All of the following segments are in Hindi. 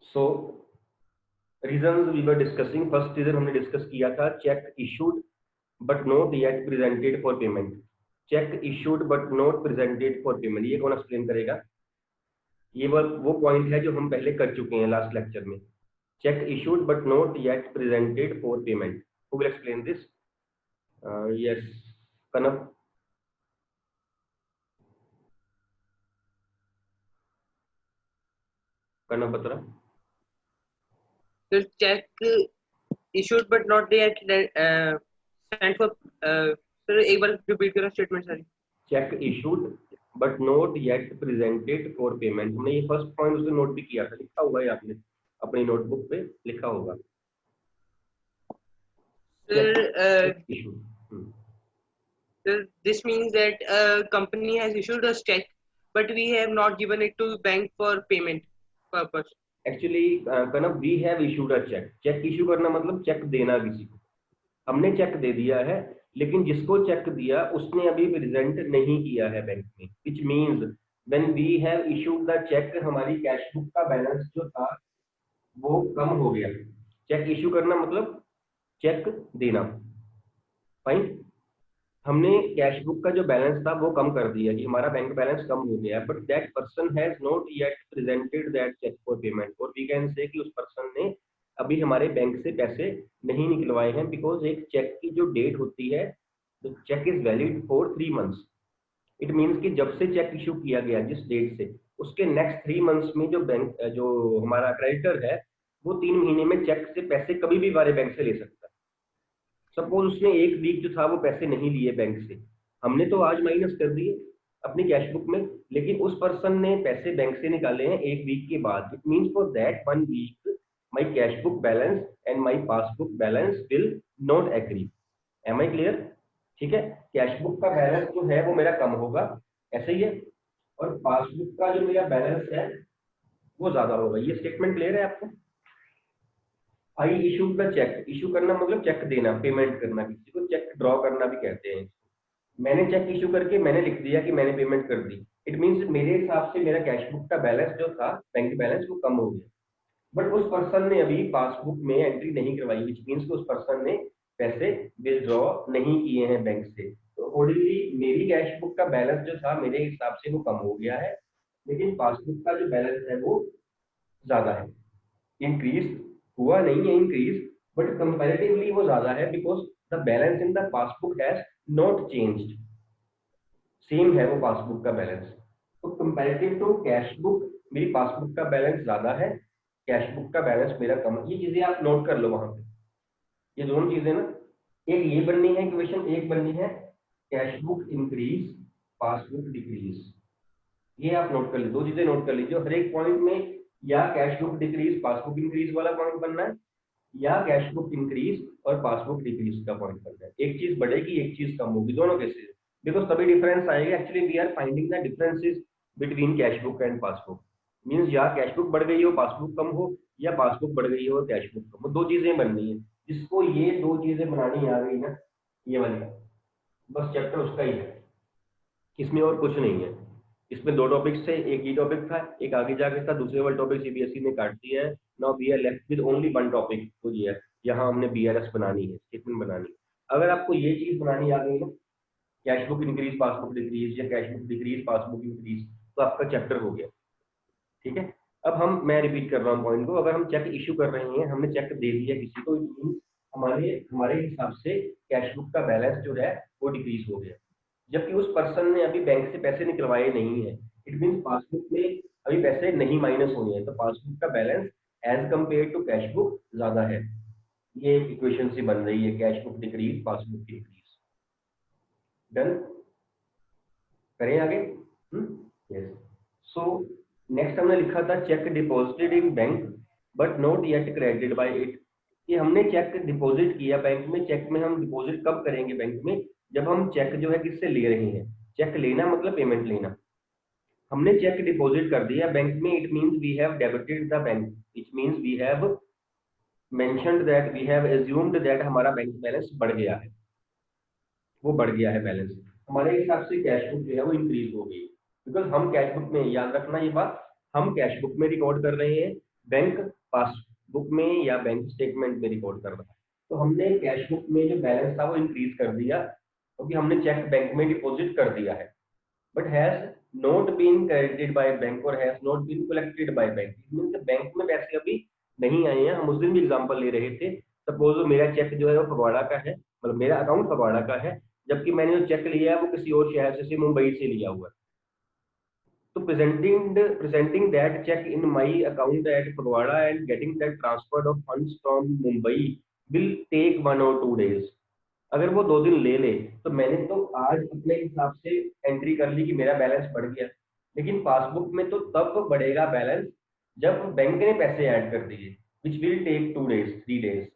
So reason we were discussing, first reason हमने डिस्कस किया था cheque issued but not yet presented for payment. Cheque issued but not presented for payment, ये कौन एक्सप्लेन करेगा? ये वो पॉइंट है जो हम पहले कर चुके हैं लास्ट लेक्चर में। Cheque issued but not yet presented for payment, who will explain this? Yes, कनप। कनप बता। तो cheque issued but not yet sent for sir एक बार रिपीट करो स्टेटमेंट सारी। Cheque issued but not yet presented for payment, हमने ये फर्स्ट पॉइंट उसने नोट भी किया था, लिखा हुआ है आपने अपनी नोटबुक पे लिखा होगा। Sir issued, this means that a company has issued us check but we have not given it to bank for payment purpose. Actually कनप we have issued a cheque. Cheque issue करना मतलब चेक देना किसी को। हमने चेक दे दिया है, लेकिन जिसको चेक दिया उसने अभी प्रेजेंट नहीं किया है बैंक में, which means when we have issued the cheque, हमारी कैश बुक का बैलेंस जो था वो कम हो गया। चेक इशू करना मतलब चेक देना, फाइन। हमने कैश बुक का जो बैलेंस था वो कम कर दिया कि हमारा बैंक बैलेंस कम हो गया, but that person has not yet presented that cheque for payment, और वी कैन से कि उस पर्सन ने अभी हमारे बैंक से पैसे नहीं निकलवाए हैं, बिकॉज एक चेक की जो डेट होती है, the cheque is valid for 3 months. It means कि जब से चेक इशू किया गया जिस डेट से, उसके नेक्स्ट 3 मंथ्स में जो बैंक जो हमारा क्रेडिटर है वो 3 महीने में चेक से पैसे कभी भी हमारे बैंक से ले सकता है। सपोज उसने एक वीक जो था वो पैसे नहीं लिए बैंक से, हमने तो आज माइनस कर दिए अपनी कैश बुक में, लेकिन उस पर्सन ने पैसे बैंक से निकाले हैं एक वीक के बाद। It means for that 1 week my cash book balance and my passbook balance will not agree. Am I clear? ठीक है, कैश बुक का बैलेंस जो है वो मेरा कम होगा, ऐसे ही है, और पासबुक का जो मेरा बैलेंस है वो ज्यादा होगा। ये स्टेटमेंट क्लियर है आपको? आई इशू द चेक, इशू करना मतलब चेक देना, पेमेंट करना, किसी को चेक ड्रॉ करना भी कहते हैं। मैंने चेक इशू करके मैंने लिख दिया कि मैंने पेमेंट कर दी, इट मीन्स मेरे हिसाब से मेरा कैश बुक का बैलेंस जो था, बैंक बैलेंस, वो कम हो गया, बट उस पर्सन ने अभी पासबुक में एंट्री नहीं करवाई, विच मीन्स उस पर्सन ने पैसे विदड्रॉ नहीं किए हैं बैंक से, तो अकॉर्डिंगली मेरी कैश बुक का बैलेंस जो था मेरे हिसाब से वो कम हो गया है, लेकिन पासबुक का जो बैलेंस है वो ज्यादा है। इंक्रीज हुआ नहीं है इंक्रीज, बट कंपैरेटिवली वो ज्यादा है, because the balance in the passbook has not changed, same है वो पासबुक का बैलेंस। तो कंपैरेटिव टू कैश बुक मेरी पासबुक का बैलेंस ज्यादा है, कैश बुक का बैलेंस मेरा कम है। ये चीजें आप नोट कर लो वहां पे, ये दोनों चीजें ना, एक ये बननी है इक्वेशन, एक बननी है cash book increase passbook decrease. ये आप नोट कर लीजिए, दो चीजें नोट कर लीजिए हर एक पॉइंट में, या cash book decrease passbook increase वाला पॉइंट बनना है, या कैश बुक इंक्रीज और पासबुक डिक्रीज का पॉइंट बनना है। एक चीज बढ़ेगी एक चीज कम होगी, दोनों केसेस, बिकॉज तभी डिफरेंस आएगा। Actually we are finding the differences between cash book and passbook, means या कैश बुक बढ़ गई हो पासबुक कम हो, या पासबुक बढ़ गई हो कैश बुक कम हो, दो चीजें बननी है। जिसको ये दो चीजें बनानी आ गई ना, ये वाली, बस चैप्टर उसका ही है, इसमें और कुछ नहीं है। इसमें दो टॉपिक्स थे, एक ही टॉपिक था, एक आगे जाके था, दूसरे वाला टॉपिक सीबीएसई ने काट दिया है। Now we are left with only one topic, तो ये है, यहाँ हमने बीआरएस बनानी है, स्टेटमेंट बनानी है। अगर आपको ये चीज बनानी आ गई ना, cash book increase passbook decrease या cash book decrease passbook increase, तो आपका चैप्टर हो गया। ठीक है, अब मैं रिपीट कर रहा हूँ पॉइंट को, अगर हम चेक इशू कर रहे हैं, हमने चेक दे दिया किसी को, हमारे हमारे हिसाब से कैश बुक का बैलेंस जो है वो डिक्रीज हो गया, जबकि उस पर्सन ने अभी बैंक से पैसे निकलवाए नहीं है। इट मीन पासबुक में अभी पैसे नहीं माइनस हुए हैं, तो पासबुक का balance as compare to cash book ज्यादा है। ये इक्वेशन सी बन रही है, cash book decrease passbook increase. Done, करें आगे? यस। सो नेक्स्ट हमने लिखा था cheque deposited in bank but not yet credited by it, कि हमने चेक डिपॉजिट किया बैंक में। चेक में हम डिपॉजिट कब करेंगे बैंक में? जब हम चेक जो है किससे ले रहे हैं। चेक लेना मतलब पेमेंट लेना। हमने चेक डिपॉजिट कर दिया बैंक में, it means we have debited the bank, it means we have mentioned that, we have assumed that हमारा बैंक बैलेंस बढ़ गया है, वो बढ़ गया है बैलेंस। हमारे हिसाब से कैश बुक जो है वो इंक्रीज हो गई, बिकॉज हम कैश बुक में, याद रखना ये बात, हम कैश बुक में रिकॉर्ड कर रहे हैं, बैंक पासबुक में या बैंक स्टेटमेंट में रिकॉर्ड कर रहा है। तो हमने कैश बुक में जो बैलेंस था वो इंक्रीज कर दिया क्योंकि हमने चेक बैंक में डिपॉजिट कर दिया है, but has not been credited by bank और has not been collected by bank. Means bank में पैसे अभी नहीं आए हैं। हम उस दिन भी एग्जांपल ले रहे थे, सपोज मेरा चेक जो है वो फगवाड़ा का है, मतलब मेरा अकाउंट फगवाड़ा का है, जबकि मैंने जो चेक लिया है वो किसी और शहर से मुंबई से लिया हुआ है। तो presenting that check in my account at Fagwada and getting that transfer of funds from Mumbai will take 1 or 2 days। अगर वो 2 दिन ले ले तो मैंने तो आज अपने हिसाब से एंट्री कर ली कि मेरा बैलेंस बढ़ गया, लेकिन पासबुक में तो तब बढ़ेगा बैलेंस जब बैंक ने पैसे ऐड कर दिए, which will take 2 days 3 days।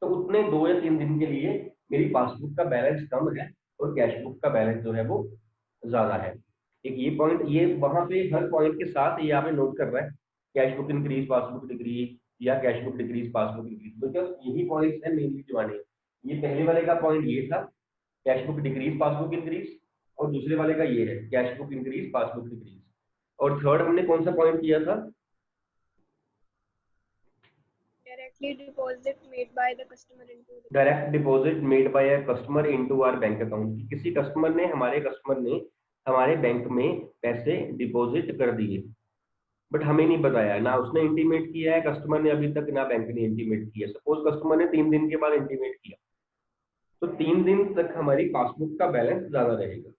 तो उतने 2 या 3 दिन के लिए मेरी पासबुक का बैलेंस कम है और कैश बुक का बैलेंस जो है वो ज्यादा है। एक ये पॉइंट, ये वहां पे हर पॉइंट के साथ ये आपने नोट कर रहा है, cash book increase passbook decrease या cash book decrease passbook increase, because यही पॉइंट्स है मेनली जो आने। ये पहले वाले का पॉइंट ये था cash book decrease passbook increase, और दूसरे वाले का ये है cash book increase passbook decrease. और थर्ड हमने कौन सा पॉइंट किया था? Direct deposit made by the customer into our bank account. किसी कस्टमर ने हमारे बैंक में पैसे डिपॉजिट कर दिए, बट हमें नहीं बताया, ना उसने इंटीमेट किया है कस्टमर ने अभी तक, ना बैंक ने इंटीमेट किया। सपोज कस्टमर ने 3 दिन के बाद इंटीमेट किया, तो 3 दिन तक हमारी पासबुक का बैलेंस ज्यादा रहेगा।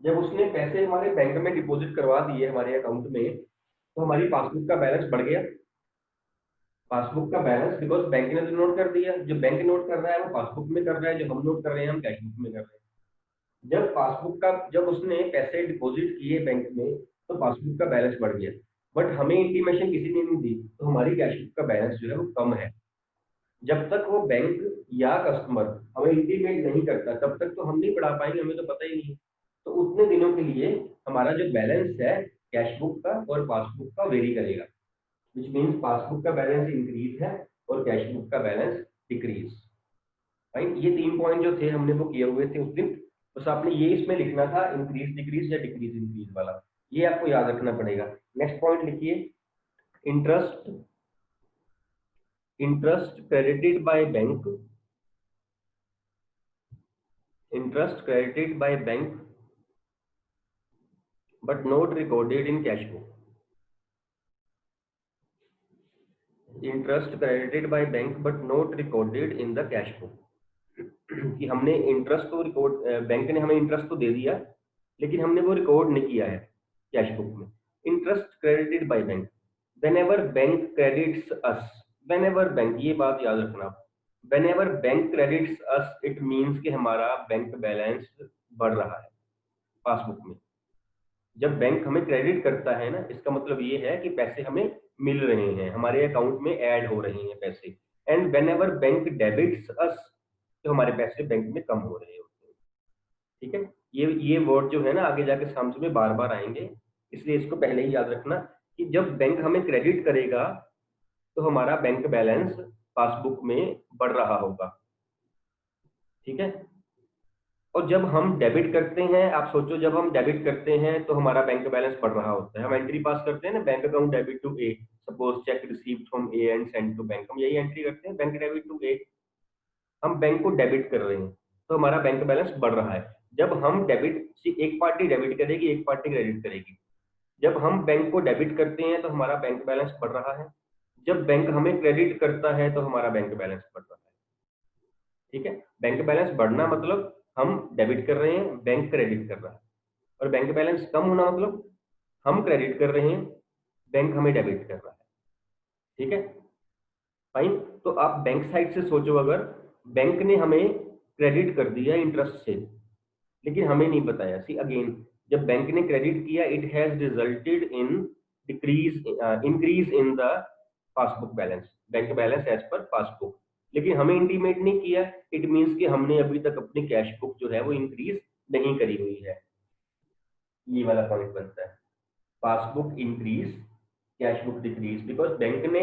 जब उसने पैसे हमारे बैंक में डिपॉजिट करवा दिए हमारे अकाउंट में, तो हमारी पासबुक का बैलेंस बढ़ गया। पासबुक का बैलेंस बिकॉज बैंक ने तो नोट कर दिया, जो बैंक नोट कर रहा है वो पासबुक में कर रहा है, जो हम नोट कर रहे हैं हम कैश बुक में कर रहे हैं। जब उसने पैसे डिपॉजिट किए बैंक में तो पासबुक का बैलेंस बढ़ गया, बट हमें इंटीमेशन किसी ने नहीं दी, तो हमारी कैश बुक का बैलेंस जो है वो कम है। जब तक वो बैंक या कस्टमर हमें इंटीमेट नहीं करता तब तक तो हम नहीं पढ़ा पाएंगे, हमें तो पता ही नहीं। तो उतने दिनों के लिए हमारा जो बैलेंस है कैश बुक का और पासबुक का वेरी करेगा, विच मीन्स पासबुक का बैलेंस इंक्रीज है और कैश बुक का बैलेंस डिक्रीज। राइट, ये 3 पॉइंट जो थे हमने वो किए हुए थे उस दिन। बस आपने ये इसमें लिखना था इंक्रीज डिक्रीज या डिक्रीज इंक्रीज वाला, ये आपको याद रखना पड़ेगा। नेक्स्ट पॉइंट लिखिए, interest credited by bank, interest credited by bank but not recorded in cash book. Interest credited by bank but not recorded in the cash book. कि हमने इंटरेस्ट तो रिकॉर्ड, बैंक ने हमें इंटरेस्ट तो दे दिया लेकिन हमने वो रिकॉर्ड नहीं किया है कैश बुक में। Interest credited by bank, whenever bank credits us, whenever bank, ये बात याद रखना, whenever bank credits us it means कि हमारा बैंक बैलेंस बढ़ रहा है पासबुक में। जब बैंक हमें क्रेडिट करता है ना, इसका मतलब ये है कि पैसे हमें मिल रहे हैं, हमारे अकाउंट में ऐड हो रहे हैं पैसे। And whenever bank debits us, तो हमारे पैसे बैंक में कम हो रहे होते हैं। ठीक है, ये वर्ड जो है ना आगे जाके समझ में बार बार आएंगे, इसलिए इसको पहले ही याद रखना कि जब बैंक हमें क्रेडिट करेगा तो हमारा बैंक बैलेंस पासबुक में बढ़ रहा होगा। ठीक है, और जब हम डेबिट करते हैं, आप सोचो जब हम डेबिट करते हैं तो हमारा बैंक बैलेंस बढ़ रहा होता है। हम एंट्री पास करते हैं ना, bank account debit to A, suppose cheque received from A and send to bank, हम यही एंट्री करते हैं, बैंक डेबिट टू ए। हम बैंक को डेबिट कर रहे हैं तो हमारा बैंक बैलेंस बढ़ रहा है। जब हम डेबिट, एक पार्टी डेबिट करेगी एक पार्टी क्रेडिट करेगी। जब हम बैंक को डेबिट करते हैं तो हमारा बैंक बैलेंस बढ़ रहा है, जब बैंक हमें क्रेडिट करता है तो हमारा बैंक बैलेंस बढ़ रहा है। ठीक है, बैंक बैलेंस बढ़ना मतलब हम डेबिट कर रहे हैं, बैंक क्रेडिट कर रहा है, और बैंक बैलेंस कम होना मतलब हम क्रेडिट कर रहे हैं, बैंक हमें डेबिट कर रहा है। ठीक है फाइन, तो आप बैंक साइड से सोचो, अगर बैंक ने हमें क्रेडिट कर दिया इंटरेस्ट से लेकिन हमें नहीं बताया, सी अगेन, जब बैंक ने क्रेडिट किया it has resulted in increase in the passbook balance, bank balance as per passbook, लेकिन हमें इंटीमेट नहीं किया, इट मींस कि हमने अभी तक अपनी कैश बुक जो है वो इंक्रीज नहीं करी हुई है। ये वाला पॉइंट बनता है, passbook increase cash book decrease, because bank ने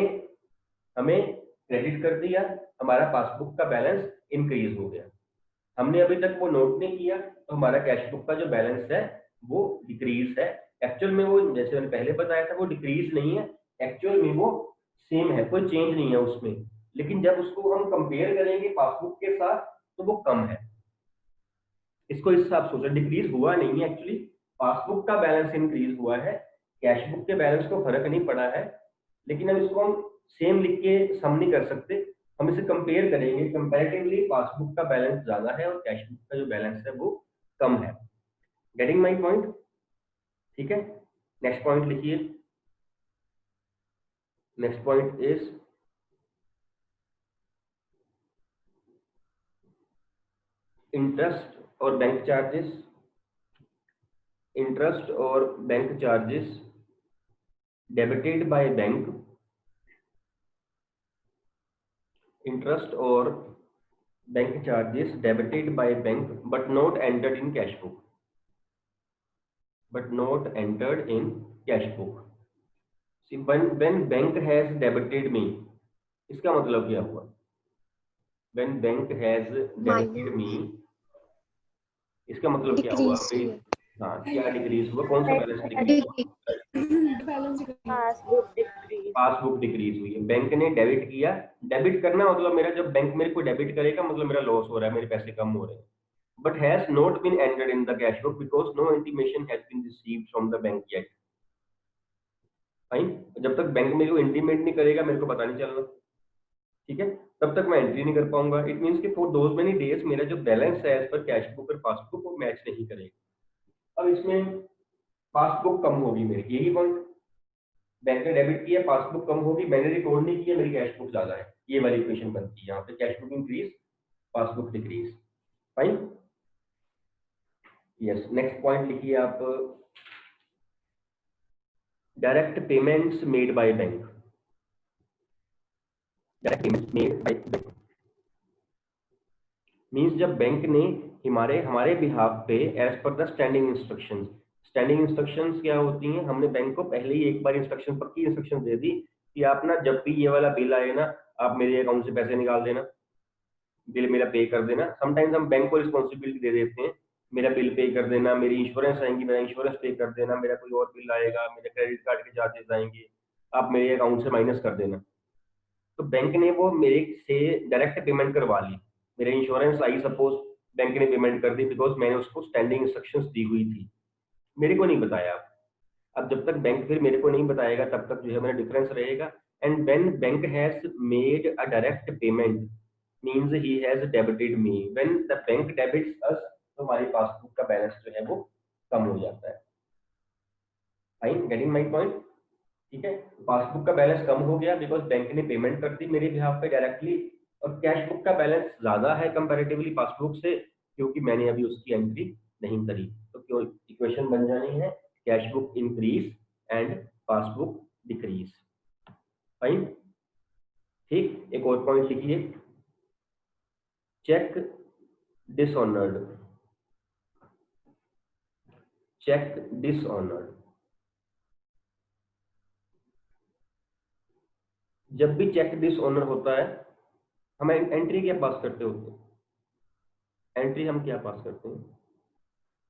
हमें क्रेडिट कर दिया, हमारा पासबुक का बैलेंस इंक्रीज हो गया। हमने अभी तक वो नोट नहीं किया तो हमारा कैश बुक का जो बैलेंस है वो डिक्रीज है। एक्चुअल में वो, जैसे मैंने पहले बताया था, वो डिक्रीज नहीं है, एक्चुअल में वो सेम है, कोई चेंज नहीं है उसमें, लेकिन जब उसको हम कंपेयर करेंगे पासबुक के साथ तो वो कम है। इसको इस हिसाब से सोचो, डिक्रीज हुआ नहीं है एक्चुअली, पासबुक का बैलेंस इंक्रीज हुआ है, कैश बुक के बैलेंस को फर्क नहीं पड़ा है, लेकिन अब इसको हम सेम लिख के सम नहीं कर सकते, हम इसे कंपेयर करेंगे, कंपैरेटिवली पासबुक का बैलेंस ज्यादा है और कैश बुक का जो बैलेंस है वो कम है। Getting my point? ठीक है, नेक्स्ट पॉइंट लिखिए। नेक्स्ट पॉइंट इज इंटरेस्ट और बैंक चार्जेस। इंटरेस्ट और bank charges debited by bank, interest और bank charges debited by bank but not entered in cash book, but not entered in cash book. See, when bank has debited me, इसका मतलब क्या हुआ? When bank has debited me, इसका मतलब क्या हुआ? हाँ, क्या डिक्रीज हुआ? कौन सा बैलेंस डिक्रीज हुआ? पासबुक डिक्रीज हुई है। बैंक ने डेबिट किया, डेबिट करना मतलब मेरा, जब बैंक मेरे को डेबिट करेगा मतलब मेरा लॉस हो रहा है, मेरे पैसे कम हो रहे हैं, but has not been entered in the cash book because no intimation has been received from the bank yet. Fine, जब तक बैंक मेरे को इंटीमेट नहीं करेगा मेरे को पता नहीं चलना, ठीक है, तब तक मैं एंट्री नहीं कर पाऊंगा। इट मींस कि फॉर दोज मेनी डेज मेरा जो बैलेंस है एज पर कैश बुक और पासबुक वो मैच नहीं करेगा। अब इसमें पासबुक कम होगी मेरी, यही पॉइंट, बैंक ने डेबिट किया, पासबुक कम होगी, मैंने रिकॉर्ड नहीं किया, मेरी कैश बुक ज्यादा है, ये वाली इक्वेशन बनती है यहाँ पे, cash book increase, passbook decrease. Fine, yes. Next point लिखिए आप, direct payments made by bank. Direct payments made by bank means जब बैंक ने हमारे बिहाफ पे as per the standing instructions, standing instructions क्या होती हैं, हमने बैंक को पहले ही एक बार इंस्ट्रक्शन, पक्की इंस्ट्रक्शन दे दी कि आप ना जब भी ये वाला बिल आए ना आप मेरे अकाउंट से पैसे निकाल देना, बिल मेरा पे कर देना। समटाइम्स हम बैंक को रिस्पॉन्सिबिलिटी दे देते हैं, मेरा बिल पे कर देना, मेरी इंश्योरेंस आएंगी मेरा इंश्योरेंस पे कर देना, मेरा कोई और बिल आएगा, मेरे क्रेडिट कार्ड के चार्जेस आएंगे, आप मेरे अकाउंट से माइनस कर देना। तो बैंक ने वो मेरे से डायरेक्ट पेमेंट करवा ली, मेरे इंश्योरेंस आई सपोज, बैंक ने पेमेंट कर दी बिकॉज मैंने उसको स्टैंडिंग इंस्ट्रक्शंस दी हुई थी, मेरे को नहीं बताया। अब जब तक बैंक फिर मेरे को नहीं बताएगा तब तक जो है मेरा डिफरेंस रहेगा। And when bank has made a direct payment means he has debited me, when the bank debits us, तो हमारी पासबुक का बैलेंस जो है वो कम हो जाता है। Fine, getting my point? ठीक है, पासबुक का बैलेंस कम हो गया बिकॉज बैंक ने पेमेंट कर दी मेरे बिहाफ पे डायरेक्टली, और कैश बुक का बैलेंस ज्यादा है कंपैरेटिवली पासबुक से क्योंकि मैंने अभी उसकी एंट्री नहीं करी। तो क्यों इक्वेशन बन जानी है, cash book increase and passbook decrease. Fine, ठीक। एक और पॉइंट लिखिए, चेक डिसऑनर्ड। चेक डिसऑनर्ड, जब भी चेक डिसऑनर होता है हम एंट्री क्या पास करते होते हैं, एंट्री हम क्या पास करते हैं,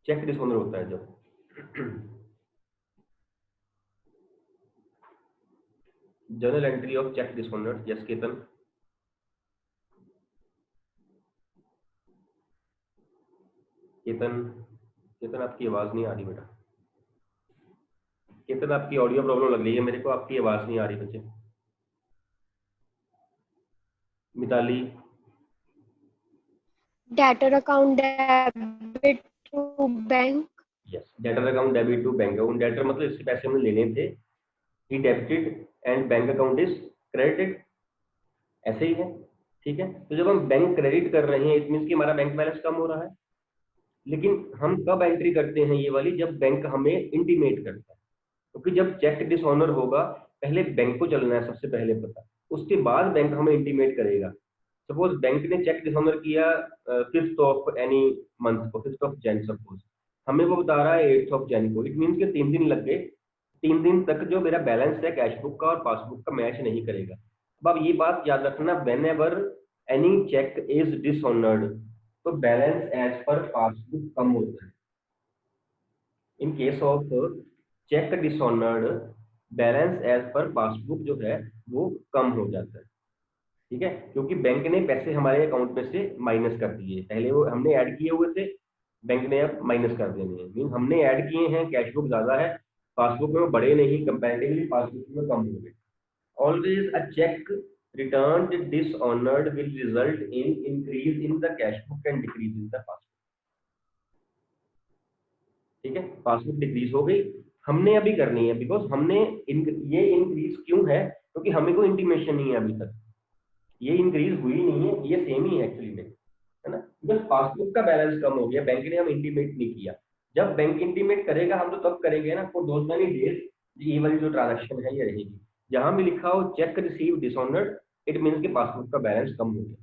चेक डिसऑनर होता है जब journal entry of cheque dishonour. Yes Ketan? Ketan, Ketan आपकी आवाज नहीं आ रही बेटा, केतन आपकी ऑडियो प्रॉब्लम लग रही है मेरे को, आपकी आवाज नहीं आ रही बच्चे। Mitali? Debtor account debit to bank. Yes, debtor account debit to bank account, debtor मतलब इससे पैसे हमने लेने थे, he debited and bank account is credited, ऐसे ही है, ठीक है। तो जब हम बैंक क्रेडिट कर रहे हैं इट मींस कि हमारा बैंक बैलेंस कम हो रहा है, लेकिन हम कब एंट्री करते हैं ये वाली, जब बैंक हमें इंटीमेट करता है, क्योंकि जब चेक डिसऑनर होगा पहले बैंक को चलना है सबसे पहले पता, उसके बाद बैंक हमें इंटीमेट करेगा। सपोज बैंक ने चेक डिसऑनर किया 5th ऑफ एनी मंथ को, 5th ऑफ जैन सपोज, हमें वो बता रहा है 8th ऑफ जैन को, इट मींस के 3 दिन लग गए, 3 दिन तक जो मेरा बैलेंस है कैश बुक का और पासबुक का मैच नहीं करेगा। अब आप ये बात याद रखना, whenever any cheque is dishonoured तो बैलेंस एज पर पासबुक कम होता है। In case of cheque dishonoured balance as per passbook जो है वो कम हो जाता है, ठीक है, क्योंकि बैंक ने पैसे हमारे अकाउंट में से माइनस कर दिए, पहले वो हमने ऐड किए हुए थे, बैंक ने अब माइनस कर देने हैं, मीन हमने ऐड किए हैं, कैश बुक ज्यादा है, पासबुक में वो बढ़े नहीं, कंपैरेटिवली पासबुक में कम हो गए। Always a cheque returned dishonored will result in increase in the cash book and decrease in the passbook, ठीक है, पासबुक डिक्रीज हो गई, हमने अभी करनी है, बिकॉज हमने ये इंक्रीज क्यों है, क्योंकि हमें कोई इंटीमेशन नहीं है अभी तक, ये इंक्रीज हुई नहीं है, ये सेम ही है एक्चुअली में, है ना, बिकॉज पासबुक का बैलेंस कम हो गया, बैंक ने हम इंटीमेट नहीं किया, जब बैंक इंटीमेट करेगा हम तो तब करेंगे ना, फॉर दोज मेनी डेज ये वाली जो ट्रांजेक्शन है ये रहेगी, जहां भी लिखा हो check receive dishonoured, it means कि पासबुक का बैलेंस कम हो गया,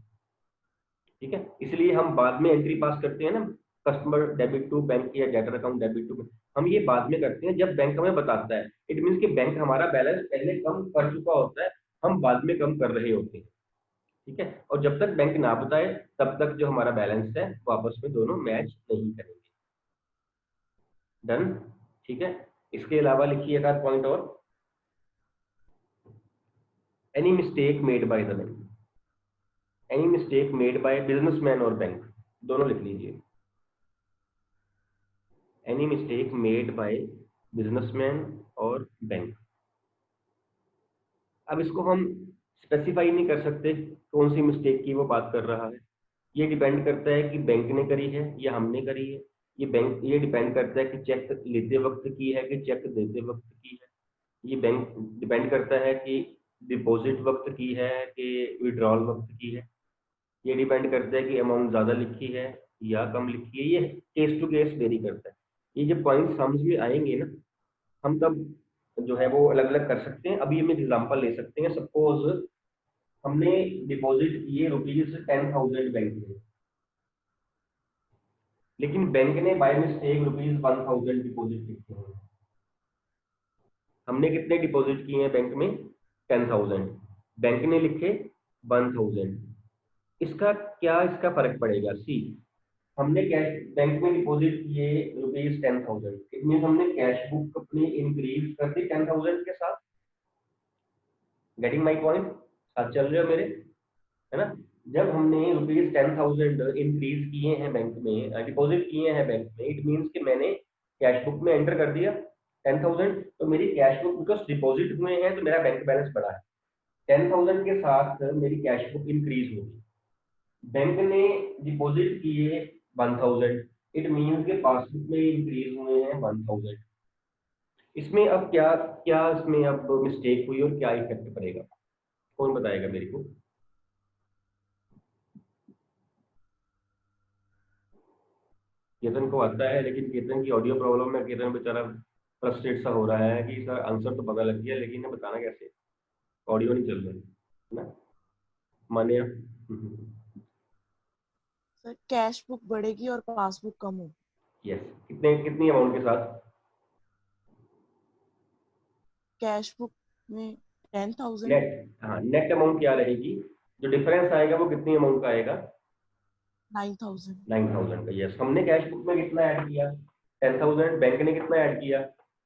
ठीक है, इसलिए हम बाद में एंट्री पास करते हैं ना, कस्टमर डेबिट टू बैंक या डेटर अकाउंट डेबिट टू, हम ये बाद में करते हैं जब बैंक हमें बताता है, इट मीन्स कि बैंक हमारा बैलेंस पहले कम कर चुका होता है, हम बाद में कम कर रहे होते हैं, ठीक है, और जब तक बैंक ना बताए तब तक जो हमारा बैलेंस है वो आपस में दोनों मैच नहीं करेंगे। डन, ठीक है, इसके अलावा लिखिए एक आध पॉइंट और, any mistake made by the bank, any mistake made by businessman और बैंक, दोनों लिख लीजिए, any mistake made by businessman और बैंक। अब इसको हम स्पेसिफाई नहीं कर सकते कौन सी मिस्टेक की वो बात कर रहा है, ये डिपेंड करता है कि बैंक ने करी है या हमने करी है, ये डिपेंड करता है कि चेक लेते वक्त की है कि चेक देते वक्त की है, ये बैंक डिपेंड करता है कि डिपॉजिट वक्त की है कि विड्रॉल वक्त की है, ये डिपेंड करता है कि अमाउंट ज़्यादा लिखी है या कम लिखी है, ये केस टू केस वेरी करता है, ये जब पॉइंट समझ में आएंगे ना हम तब जो है वो अलग अलग कर सकते हैं। अभी हम एक एग्जांपल ले सकते हैं, सपोज हमने डिपॉजिट किए ₹10,000 बैंक में, लेकिन बैंक ने बाय मिस्टेक ₹1,000 डिपॉजिट किए हैं, हमने कितने डिपॉजिट किए हैं बैंक में 10,000, बैंक ने लिखे 1,000, इसका फर्क पड़ेगा, सी हमने कैश बैंक में डिपॉजिट किए ₹10,000, इट मीन हमने कैश बुक अपनी इंक्रीज कर दी 10,000 के साथ, गेटिंग माई पॉइंट, साथ चल रहे हो मेरे, है ना, जब हमने ₹10,000 इंक्रीज किए हैं बैंक में, डिपॉजिट किए हैं बैंक में, इट मीन्स कि मैंने कैश बुक में एंटर कर दिया 10,000, तो मेरी कैश बुक बिकॉज डिपॉजिट हुए हैं तो मेरा बैंक बैलेंस बढ़ा है, 10,000 के साथ मेरी कैश बुक इंक्रीज होगी, बैंक ने डिपॉजिट किए 1,000, इट मीन्स के पासबुक में इंक्रीज हुए हैं 1,000, इसमें अब क्या क्या इसमें अब मिस्टेक हुई और क्या इफेक्ट पड़ेगा, कौन बताएगा मेरे को? केतन को आता है, लेकिन केतन की ऑडियो प्रॉब्लम है, केतन बेचारा फ्रस्ट्रेट सा हो रहा है कि सर आंसर तो पता लग गया लेकिन बताना कैसे, ऑडियो नहीं चल रही है ना, माने सर कैश बुक बढ़ेगी और पासबुक कम हो। यस, कितनी अमाउंट के साथ? कैश बुक में 10,000, नेट, हाँ नेट अमाउंट क्या रहेगी, जो डिफरेंस आएगा वो कितनी अमाउंट का आएगा? 9,000। 9,000 का। यस, हमने कैश बुक में कितना ऐड किया 10,000, बैंक ने कितना ऐड किया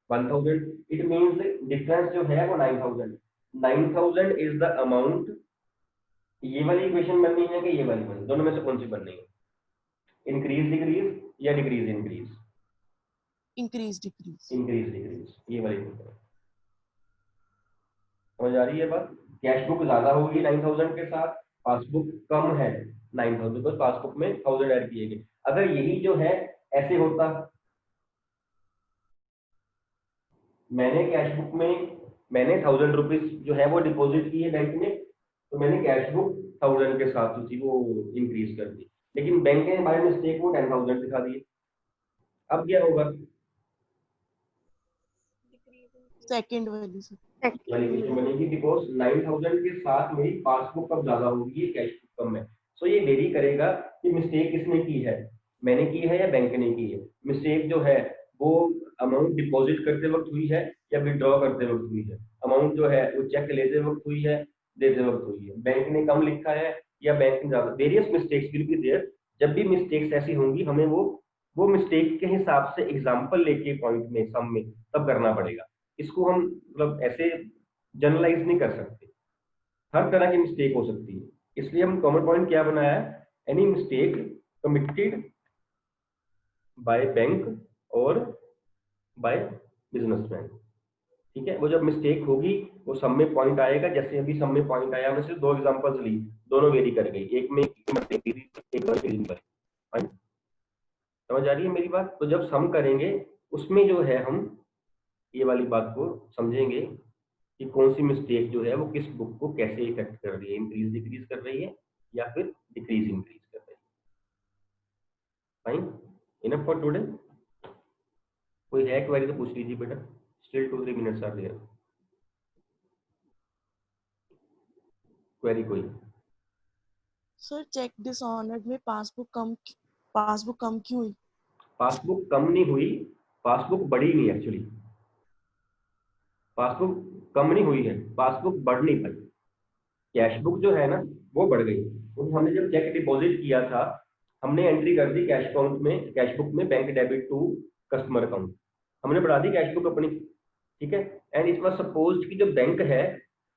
1,000, इट मीन्स डिफरेंस जो है वो 9,000, 9,000 इज द अमाउंट, ये वाली इक्वेशन बननी है कि ये वाली बननी, दोनों में से कौन सी बननी है, इंक्रीज डिक्रीज या decrease increase? Increase decrease. Increase decrease, ये वाली समझ आ रही है बात? कैश बुक ज्यादा होगी 9,000 के साथ, पासबुक कम है 9,000, तो पासबुक में 1,000 ऐड किए गए, अगर यही जो है ऐसे होता, मैंने कैश बुक में मैंने 1,000 रुपीज जो है वो डिपॉजिट किए बैंक में, तो मैंने कैश बुक 1,000 के साथ थी वो इंक्रीज कर दी, लेकिन बैंक ने बाय मिस्टेक वो 10,000 दिखा दिए, अब क्या होगा? सेकंड वाली सर। वैल्यूएशन बनेगी, बिकॉज 9,000 के साथ मेरी पासबुक कब ज्यादा होगी, ये कैश बुक कम है, सो ये वेरी करेगा कि मिस्टेक किसने की है, मैंने की है या बैंक ने की है, मिस्टेक जो है वो अमाउंट डिपॉजिट करते वक्त हुई है या विड्रॉ करते वक्त हुई है, अमाउंट जो है वो चेक लेते वक्त हुई है देते वक्त हुई है, बैंक ने कम लिखा है या बैंक ने ज्यादा, various mistakes will be there, जब भी मिस्टेक्स ऐसी होंगी हमें वो मिस्टेक के हिसाब से एग्जाम्पल लेके पॉइंट में सम में तब करना पड़ेगा, इसको हम मतलब ऐसे जनरलाइज नहीं कर सकते, हर तरह की मिस्टेक हो सकती है। इसलिए हम कॉमन पॉइंट क्या बनाया है, any mistake committed by bank और बाय बिजनेसमैन। ठीक है, वो जब मिस्टेक होगी वो सब में पॉइंट आएगा। जैसे अभी सब में पॉइंट आया, हमने सिर्फ 2 एग्जांपल्स ली, दोनों वेरी कर गई, एक में मिस्टेक थी, एक में फिलिंग पर। फाइन, समझ आ रही है मेरी बात? तो जब सम करेंगे उसमें जो है हम ये वाली बात को समझेंगे कि कौन सी मिस्टेक जो है वो किस बुक को कैसे इफेक्ट कर रही है, इंक्रीज डिक्रीज कर रही है या फिर डिक्रीज इंक्रीज कर रही है। Fine, enough for today. कोई है क्वेरी तो पूछ लीजिए बेटा, still 2-3 minutes are there. Query कोई? सर चेक डिसऑनर्ड में पासबुक कम क्यों हुई? पासबुक कम नहीं हुई, पासबुक बढ़ी नहीं एक्चुअली। पासबुक कम नहीं हुई है, पासबुक बढ़ नहीं पाई। कैश बुक जो है ना वो बढ़ गई, क्योंकि हमने जब चेक डिपॉजिट किया था हमने एंट्री कर दी कैश अकाउंट में, कैश बुक में, bank debit to customer account, हमने बढ़ा दी कैश बुक अपनी। ठीक है, एंड इट वाज सपोज्ड कि जो बैंक है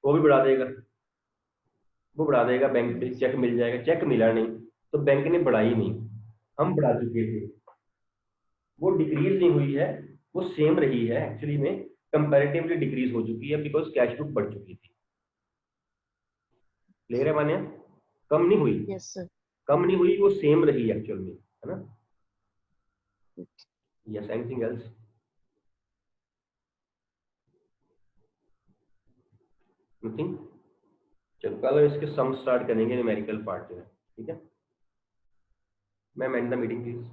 वो भी बढ़ा देगा, वो बढ़ा देगा, बैंक पे चेक मिल जाएगा। चेक मिला नहीं तो बैंक ने बढ़ाई नहीं, हम बढ़ा चुके थे। वो डिक्रीज नहीं हुई है, वो सेम रही है एक्चुअली में, कंपैरेटिवली डिक्रीज हो चुकी है बिकॉज कैश बुक बढ़ चुकी थी। क्लियर है मान्या? कम नहीं हुई, यस सर। कम नहीं हुई, वो सेम रही एक्चुअल में, है ना? Yes, anything else? नथिंग? चलो कल इसके सम स्टार्ट करेंगे, न्यूमेरिकल पार्ट जो है। ठीक है ma'am, and the meeting please.